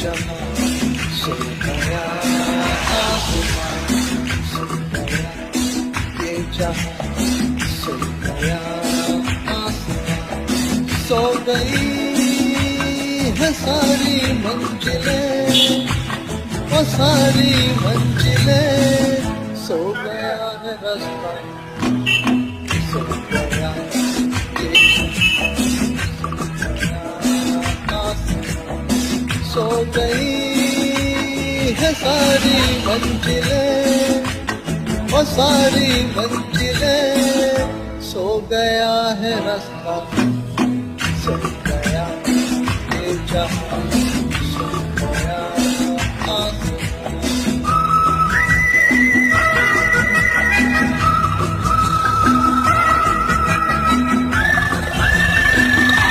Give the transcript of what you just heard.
जहां सो गया आसमां, सो गया ये जहां सो गया आसमां, सो गई है सारी मंजिलें, वो सारी मंजिलें, सो गया है रास्ता, सो गया सो गई है सारी मंजिलें, वो सारी मंजिलें, सो गया है रास्ता, सो गया ये जहां